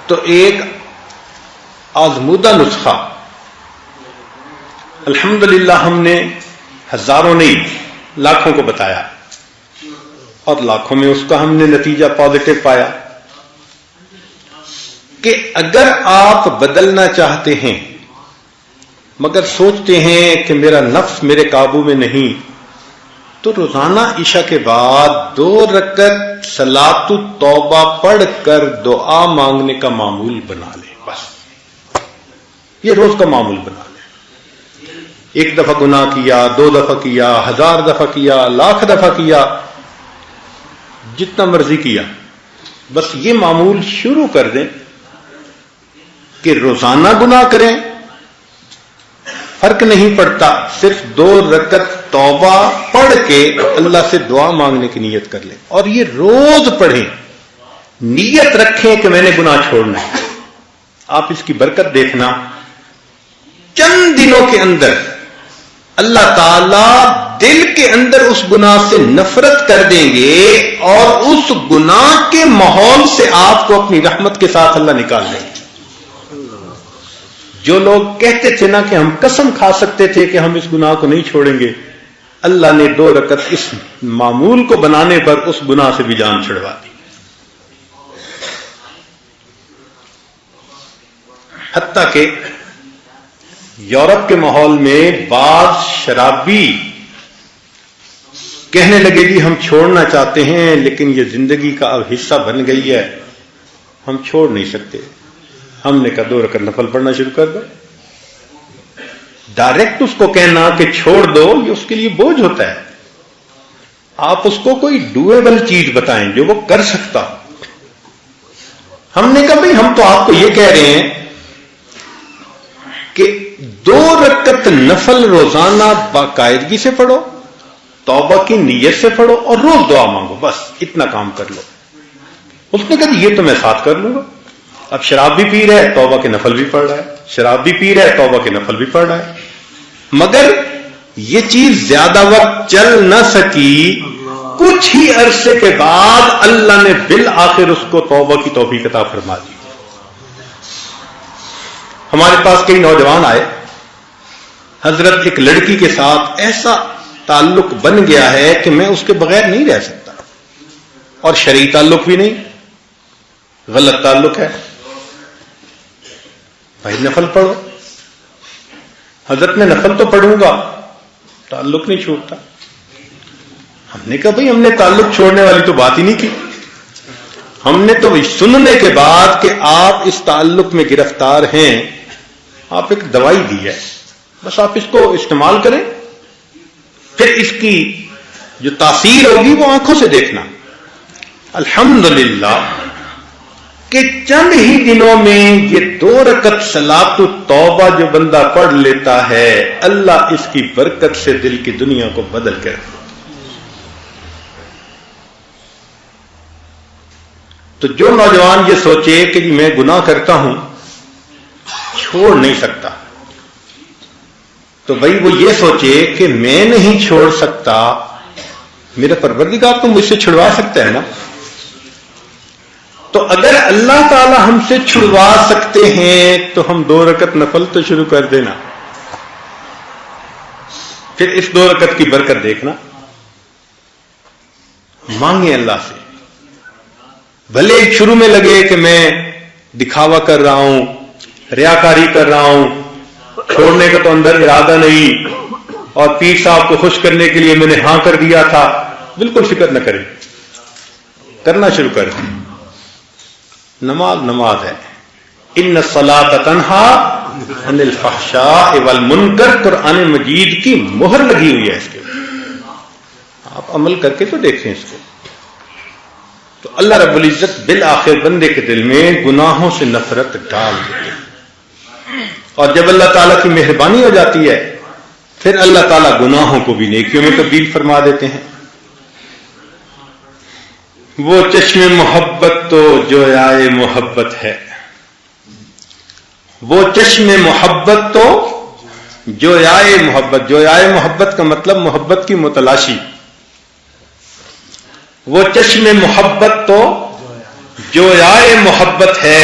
تو ایک آزمودہ نسخہ الحمدللہ ہم نے ہزاروں نہیں لاکھوں کو بتایا اور لاکھوں میں اس کا ہم نے نتیجہ پازیٹو پایا کہ اگر آپ بدلنا چاہتے ہیں مگر سوچتے ہیں کہ میرا نفس میرے قابو میں نہیں، تو روزانہ عشاء کے بعد 2 رکعت صلاۃ التوبہ پڑھ کر دعا مانگنے کا معمول بنا لیں. بس یہ روز کا معمول بنا لیں. 1 دفعہ گناہ کیا، 2 دفعہ کیا، 1000 دفعہ کیا، لاکھ دفعہ کیا، جتنا مرضی کیا، بس یہ معمول شروع کر دیں کہ روزانہ گناہ کریں، فرق نہیں پڑتا، صرف 2 رکعت توبہ پڑھ کے اللہ سے دعا مانگنے کی نیت کر لیں اور یہ روز پڑھیں، نیت رکھیں کہ میں نے گناہ چھوڑنا ہے. آپ اس کی برکت دیکھنا، چند دنوں کے اندر اللہ تعالی دل کے اندر اس گناہ سے نفرت کر دیں گے اور اس گناہ کے ماحول سے آپ کو اپنی رحمت کے ساتھ اللہ نکال دیں گے. جو لوگ کہتے تھے نا کہ ہم قسم کھا سکتے تھے کہ ہم اس گناہ کو نہیں چھوڑیں گے، اللہ نے 2 رکعت اس معمول کو بنانے پر اس گناہ سے بھی جان چھڑوا دی. حتیٰ کہ یورپ کے ماحول میں بعض شرابی کہنے لگے جی ہم چھوڑنا چاہتے ہیں لیکن یہ زندگی کا اب حصہ بن گئی ہے، ہم چھوڑ نہیں سکتے. ہم نے کہا 2 رکعت نفل پڑھنا شروع کر دو. ڈائریکٹ اس کو کہنا کہ چھوڑ دو یہ اس کے لیے بوجھ ہوتا ہے. آپ اس کو کوئی ڈویبل چیز بتائیں جو وہ کر سکتا. ہم نے کہا بھئی ہم تو آپ کو یہ کہہ رہے ہیں کہ 2 رکعت نفل روزانہ باقاعدگی سے پڑھو، توبہ کی نیت سے پڑھو اور روز دعا مانگو، بس اتنا کام کر لو. اس نے کہا یہ تو میں ساتھ کر لوں گا. اب شراب بھی پی رہا ہے، توبہ کے نفل بھی پڑھ رہا ہے، شراب بھی پی رہا ہے، توبہ کے نفل بھی پڑھ رہا ہے. مگر یہ چیز زیادہ وقت چل نہ سکی. کچھ ہی عرصے کے بعد اللہ نے بالآخر اس کو توبہ کی توفیق عطا فرما دی. ہمارے پاس کئی نوجوان آئے، حضرت ایک لڑکی کے ساتھ ایسا تعلق بن گیا ہے کہ میں اس کے بغیر نہیں رہ سکتا، اور شرعی تعلق بھی نہیں، غلط تعلق ہے. بھائی نفل پڑھو. حضرت میں نفل تو پڑھوں گا، تعلق نہیں چھوڑتا. ہم نے کہا بھائی ہم نے تعلق چھوڑنے والی تو بات ہی نہیں کی. ہم نے تو سننے کے بعد کہ آپ اس تعلق میں گرفتار ہیں، آپ ایک دوائی دی ہے، بس آپ اس کو استعمال کریں، پھر اس کی جو تاثیر ہوگی وہ آنکھوں سے دیکھنا. الحمدللہ کہ چند ہی دنوں میں یہ 2 رکعت صلاۃ التوبہ جو بندہ پڑھ لیتا ہے، اللہ اس کی برکت سے دل کی دنیا کو بدل کر. تو جو نوجوان یہ سوچے کہ میں گناہ کرتا ہوں چھوڑ نہیں سکتا، تو بھائی وہ یہ سوچے کہ میں نہیں چھوڑ سکتا، میرا پروردگار تو مجھ سے چھڑوا سکتا ہے نا. تو اگر اللہ تعالی ہم سے چھڑوا سکتے ہیں تو ہم 2 رکعت نفل تو شروع کر دینا، پھر اس 2 رکعت کی برکت دیکھنا. مانگیں اللہ سے. بھلے شروع میں لگے کہ میں دکھاوا کر رہا ہوں، ریاکاری کر رہا ہوں، چھوڑنے کا تو اندر ارادہ نہیں، اور پیر صاحب کو خوش کرنے کے لیے میں نے ہاں کر دیا تھا، بالکل فکر نہ کریں، کرنا شروع کر دیں. نماز ہے. ان الصلاۃ تنہی عن الفحشاء والمنکر، قرآن مجید کی مہر لگی ہوئی ہے اس کے. آپ عمل کر کے تو دیکھیں اس کو. تو اللہ رب العزت بالآخر بندے کے دل میں گناہوں سے نفرت ڈال دیتے ہیں، اور جب اللہ تعالیٰ کی مہربانی ہو جاتی ہے پھر اللہ تعالیٰ گناہوں کو بھی نیکیوں میں تبدیل فرما دیتے ہیں. وہ چشم محبت تو جویائے محبت ہے، وہ چشم محبت تو جویائے محبت. جویائے محبت کا مطلب محبت کی متلاشی. وہ چشم محبت تو جویائے محبت ہے،